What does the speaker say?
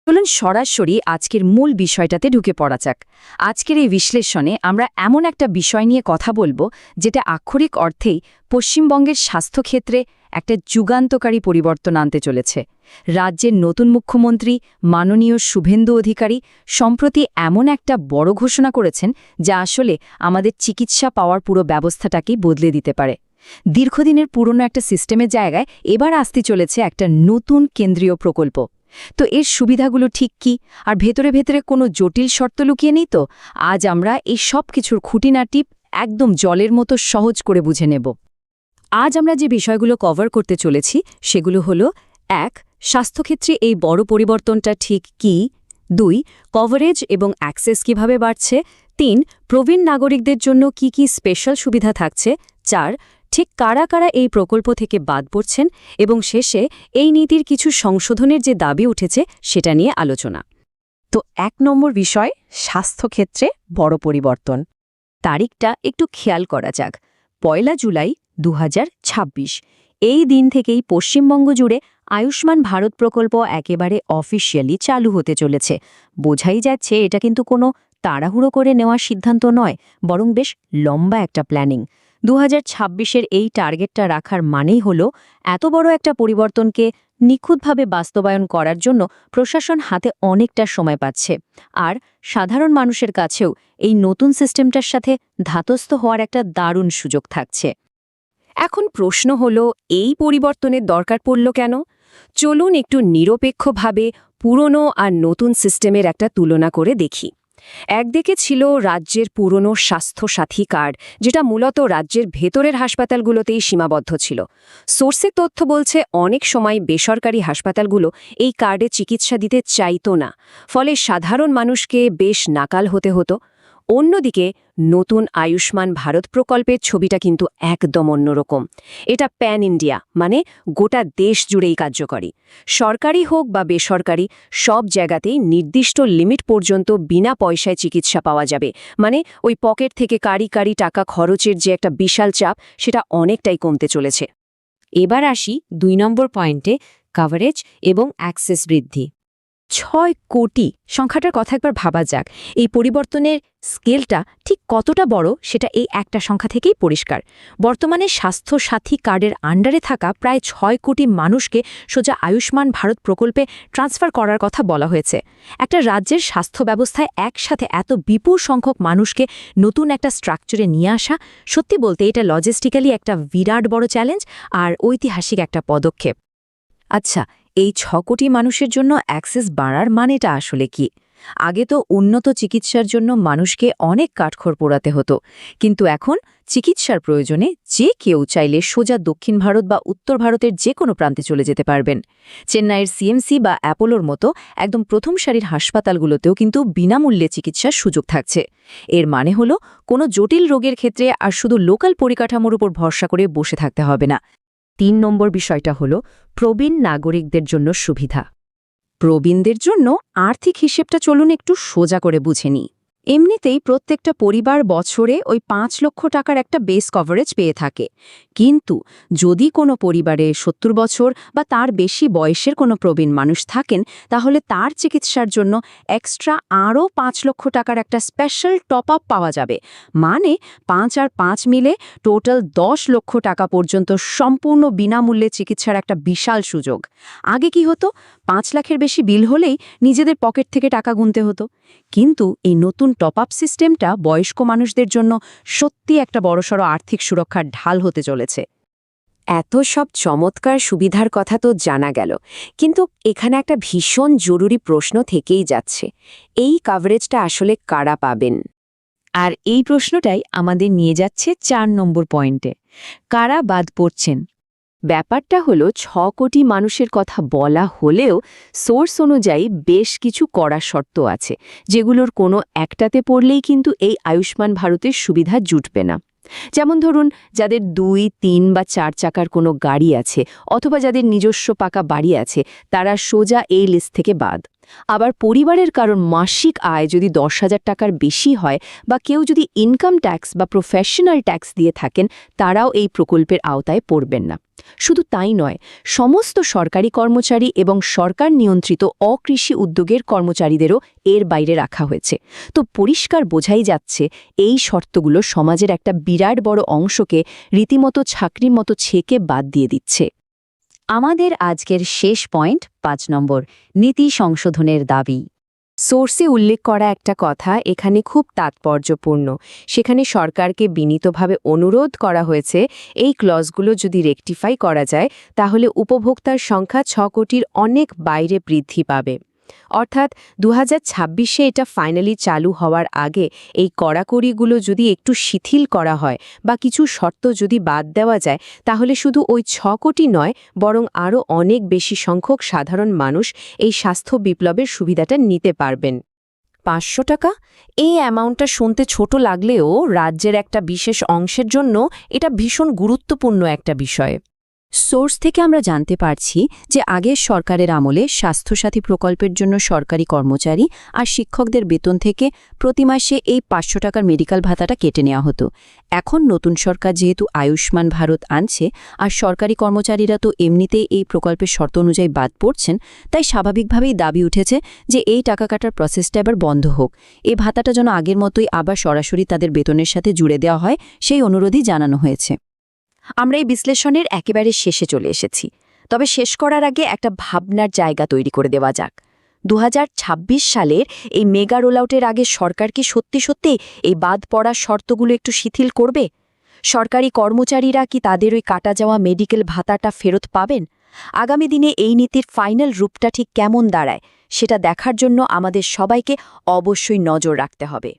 চলুন সরাসরি আজকের মূল বিষয়টাতে ঢুকে পড়া যাক। আজকের এই বিশ্লেষণে আমরা এমন একটা বিষয় নিয়ে কথা বলবো যেটা আক্ষরিক অর্থেই পশ্চিমবঙ্গের স্বাস্থ্যক্ষেত্রে একটা যুগান্তকারী পরিবর্তন আনতে চলেছে। রাজ্যের নতুন মুখ্যমন্ত্রী মাননীয় শুভেন্দু অধিকারী সম্প্রতি এমন একটা বড় ঘোষণা করেছেন যা আসলে আমাদের চিকিৎসা পাওয়ার পুরো ব্যবস্থাটাকেই বদলে দিতে পারে। দীর্ঘদিনের পুরনো একটা সিস্টেমের জায়গায় এবার আসতে চলেছে একটা নতুন কেন্দ্রীয় প্রকল্প। তো এর সুবিধাগুলো ঠিক কি, আর ভেতরে ভেতরে কোনো জটিল শর্ত লুকিয়ে নেই তো? আজ আমরা এই সব কিছুর খুঁটিনাটি একদম জলের মতো সহজ করে বুঝে নেব। আজ আমরা যে বিষয়গুলো কভার করতে চলেছি সেগুলো হলো: ১. স্বাস্থ্যক্ষেত্রে এই বড় পরিবর্তনটা ঠিক কি? ২. কভারেজ এবং অ্যাক্সেস কিভাবে বাড়ছে? ৩. প্রবীণ নাগরিকদের জন্য কি কি স্পেশাল সুবিধা থাকছে? ৪. ঠিক কারা কারা এই প্রকল্প থেকে বাদ পড়ছেন? এবং শেষে এই নীতির কিছু সংশোধনের যে দাবি উঠেছে সেটা নিয়ে আলোচনা। তো ১ নম্বর বিষয়, স্বাস্থ্যক্ষেত্রে বড় পরিবর্তন। তারিখটা একটু খেয়াল করা যাক। ১ জুলাই ২০২৬। এই দিন থেকেই পশ্চিমবঙ্গ জুড়ে আয়ুষ্মান ভারত প্রকল্প একেবারে অফিসিয়ালি চালু হতে চলেছে। বোঝাই যাচ্ছে এটা কিন্তু কোনো তাড়াহুড়ো করে নেওয়ার সিদ্ধান্ত নয়, বরং বেশ লম্বা একটা প্ল্যানিং। ২০২৬-এর এই টার্গেটটা রাখার মানেই হলো এত বড় একটা পরিবর্তনকে নিখুঁতভাবে বাস্তবায়ন করার জন্য প্রশাসন হাতে অনেকটা সময় পাচ্ছে, আর সাধারণ মানুষের কাছেও এই নতুন সিস্টেমটার সাথে ধাতস্থ হওয়ার একটা দারুণ সুযোগ থাকছে। এখন প্রশ্ন হলো, এই পরিবর্তনের দরকার পড়ল কেন? চলুন একটু নিরপেক্ষভাবে পুরনো আর নতুন সিস্টেমের একটা তুলনা করে দেখি। একদিকে ছিল রাজ্যের পুরনো স্বাস্থ্যসাথী কার্ড, যেটা মূলত রাজ্যের ভেতরের হাসপাতালগুলোতেই সীমাবদ্ধ ছিল। সোর্সের তথ্য বলছে অনেক সময় বেসরকারি হাসপাতালগুলো এই কার্ডে চিকিৎসা দিতে চাইতো না, ফলে সাধারণ মানুষকে বেশ নাকাল হতে হতো। অন্যদিকে নতুন আয়ুষ্মান ভারত প্রকল্পের ছবিটা কিন্তু একদম অন্যরকম। এটা প্যান ইন্ডিয়া, মানে গোটা দেশ জুড়েই কার্যকরী। সরকারি হোক বা বেসরকারি, সব জায়গাতেই নির্দিষ্ট লিমিট পর্যন্ত বিনা পয়সায় চিকিৎসা পাওয়া যাবে। মানে ওই পকেট থেকে কারি কারি টাকা খরচের যে একটা বিশাল চাপ, সেটা অনেকটাই কমতে চলেছে। এবার আসি ২ নম্বর পয়েন্টে, কভারেজ এবং অ্যাক্সেস বৃদ্ধি। ৬ কোটি সংখ্যাটার কথা একবার ভাবা যাক। এই পরিবর্তনের স্কেলটা ঠিক কতটা বড় সেটা এই একটা সংখ্যা থেকেই পরিষ্কার। বর্তমানে স্বাস্থ্যসাথী কার্ডের আন্ডারে থাকা প্রায় ৬ কোটি মানুষকে সোজা আয়ুষ্মান ভারত প্রকল্পে ট্রান্সফার করার কথা বলা হয়েছে। একটা রাজ্যের স্বাস্থ্য ব্যবস্থায় একসাথে এত বিপুল সংখ্যক মানুষকে নতুন একটা স্ট্রাকচারে নিয়ে আসা, সত্যি বলতে এটা লজিস্টিক্যালি একটা বিরাট বড় চ্যালেঞ্জ আর ঐতিহাসিক একটা পদক্ষেপ। আচ্ছা, এই ৬ কোটি মানুষের জন্য অ্যাক্সেস বাড়ার মানেটা আসলে কি? আগে তো উন্নত চিকিৎসার জন্য মানুষকে অনেক কাঠখড় পোড়াতে হতো, কিন্তু এখন চিকিৎসার প্রয়োজনে যে কেউ চাইলে সোজা দক্ষিণ ভারত বা উত্তর ভারতের যে কোনো প্রান্তে চলে যেতে পারবেন। চেন্নাইয়ের সিএমসি বা অ্যাপোলোর মতো একদম প্রথম সারির হাসপাতালগুলোতেও কিন্তু বিনামূল্যে চিকিৎসার সুযোগ থাকছে। এর মানে হলো কোনো জটিল রোগের ক্ষেত্রে আর শুধু লোকাল পরিকাঠামোর উপর ভরসা করে বসে থাকতে হবে না। ৩ নম্বর বিষয়টা হলো প্রবীণ নাগরিকদের জন্য সুবিধা। প্রবীণদের জন্য আর্থিক হিসেবটা চলুন একটু সোজা করে বুঝে নিই। এমনিতেই প্রত্যেকটা পরিবার বছরে ওই ৫ লক্ষ টাকার একটা বেস কভারেজ পেয়ে থাকে, কিন্তু যদি কোনো পরিবারে ৭০ বছর বা তার বেশি বয়সের কোনো প্রবীণ মানুষ থাকেন, তাহলে তার চিকিৎসার জন্য এক্সট্রা আরও ৫ লক্ষ টাকার একটা স্পেশাল টপ আপ পাওয়া যাবে। মানে ৫ আর ৫ মিলে টোটাল ১০ লক্ষ টাকা পর্যন্ত সম্পূর্ণ বিনামূল্যে চিকিৎসার একটা বিশাল সুযোগ। আগে কি হতো, ৫ লাখের বেশি বিল হলেই নিজেদের পকেট থেকে টাকা গুনতে হতো। কিন্তু এই নতুন টপ আপ সিস্টেমটা বয়স্ক মানুষদের জন্য সত্যি একটা বড়সড় আর্থিক সুরক্ষার ঢাল হতে চলেছে। এত সব চমৎকার সুবিধার কথা তো জানা গেল, কিন্তু এখানে একটা ভীষণ জরুরি প্রশ্ন থেকেই যাচ্ছে, এই কভারেজটা আসলে কারা পাবেন? আর এই প্রশ্নটাই আমাদের নিয়ে যাচ্ছে ৪ নম্বর পয়েন্টে, কারা বাদ পড়ছেন। ব্যাপারটা হলো ৬ কোটি মানুষের কথা বলা হলেও সোর্স অনুযায়ী বেশ কিছু কড়া শর্ত আছে, যেগুলোর কোনো একটাতে পড়লেই কিন্তু এই আয়ুষ্মান ভারতের সুবিধা জুটবে না। যেমন ধরুন, যাদের ২, ৩ বা ৪ চাকার কোনো গাড়ি আছে অথবা যাদের নিজস্ব পাকা বাড়ি আছে, তারা সোজা এই লিস্ট থেকে বাদ। আবার পরিবারের কারণ মাসিক আয় যদি 10,000 টাকার বেশি হয় বা কেউ যদি ইনকাম ট্যাক্স বা প্রফেশনাল ট্যাক্স দিয়ে থাকেন, তারাও এই প্রকল্পের আওতায় পড়বেন না। শুধু তাই নয়, সমস্ত সরকারি কর্মচারী এবং সরকার নিয়ন্ত্রিত অকৃষি উদ্যোগের কর্মচারীদেরও এর বাইরে রাখা হয়েছে। তো পরিষ্কার বোঝাই যাচ্ছে এই শর্তগুলো সমাজের একটা বিরাট বড় অংশকে রীতিমতো ছাকরির মতো ছেকে বাদ দিয়ে দিচ্ছে। আমাদের আজকের শেষ পয়েন্ট 5 নম্বর, নীতি সংশোধনের দাবি। সোর্সে উল্লেখ করা একটা কথা এখানে খুব তাৎপর্যপূর্ণ। সেখানে সরকারকে বিনীতভাবে অনুরোধ করা হয়েছে এই ক্লজগুলো যদি রেকটিফাই করা যায় তাহলে উপভোক্তার সংখ্যা 6 কোটির অনেক বাইরে বৃদ্ধি পাবে। অর্থাৎ 2026-এ এটা ফাইনালি চালু হওয়ার আগে এই কড়াকড়িগুলো যদি একটু শিথিল করা হয় বা কিছু শর্ত যদি বাদ দেওয়া যায়, তাহলে শুধু ওই 6 কোটি নয়, বরং আরও অনেক বেশি সংখ্যক সাধারণ মানুষ এই স্বাস্থ্য বিপ্লবের সুবিধাটা নিতে পারবেন। 500 টাকা, এই অ্যামাউন্টটা শুনতে ছোট লাগলেও রাজ্যের একটা বিশেষ অংশের জন্য এটা ভীষণ গুরুত্বপূর্ণ একটা বিষয়। সোর্স থেকে আমরা জানতে পারছি যে আগের সরকারের আমলে স্বাস্থ্যসাথী প্রকল্পের জন্য সরকারি কর্মচারী আর শিক্ষকদের বেতন থেকে প্রতি মাসে এই 500 টাকার মেডিকেল ভাতাটা কেটে নেওয়া হতো। এখন নতুন সরকার যেহেতু আয়ুষ্মান ভারত আনছে আর সরকারি কর্মচারীরা তো এমনিতেই এই প্রকল্পের শর্ত অনুযায়ী বাদ পড়ছেন, তাই স্বাভাবিকভাবেই দাবি উঠেছে যে এই টাকা কাটার প্রসেসটা এবার বন্ধ হোক। এই ভাতাটা যেন আগের মতোই আবার সরাসরি তাদের বেতনের সাথে জুড়ে দেওয়া হয়, সেই অনুরোধই জানানো হয়েছে। আমরা এই বিশ্লেষণের একেবারে শেষে চলে এসেছি। তবে শেষ করার আগে একটা ভাবনার জায়গা তৈরি করে দেওয়া যাক। 2026 সালের এই মেগা রোলআউটের আগে সরকার কি সত্যি সত্যি এই বাদ পড়ার শর্তগুলো একটু শিথিল করবে? সরকারি কর্মচারীরা কি তাদের ওই কাটা যাওয়া মেডিকেল ভাতাটা ফেরত পাবেন? আগামী দিনে এই নীতির ফাইনাল রূপটা ঠিক কেমন দাঁড়ায়, সেটা দেখার জন্য আমাদের সবাইকে অবশ্যই নজর রাখতে হবে।